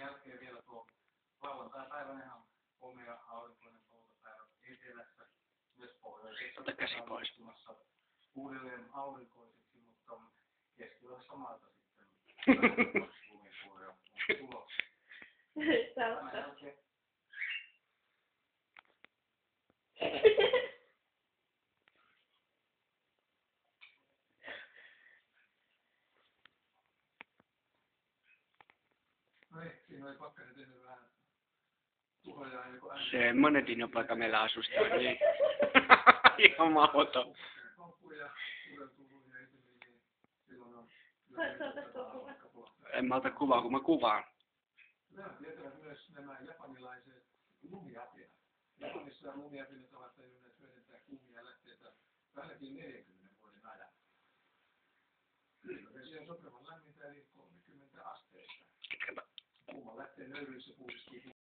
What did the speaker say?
jälkeen vielä tuo lauantai-päivänähän komea aurinkoinen poutapäivä etelässä, myös pohjoisessa valmistumassa uudelleen aurinkoiseksi, mutta keskiosassa maata sitten lumikuuria on tulossa. Tämän jälkeen siinä oli pakkanen tehnyt vähän tuhojaa joku ääntä. Semmonen dinopoika meillä asustaa, niin. Ihan mahdoton. En mä ota kuvaa, kun mä kuvaan. Nämä tietävät myös nämä japanilaiset lumiapinat. Japanissa lumiapinat ovat tajunneet hyödyntää kuumia lähteitä ainakin 40 vuoden ajan. Kylmävesi on sopivan lämmintä eli 30 asteista. Kuuman lähteen nöyryissä puhdistuu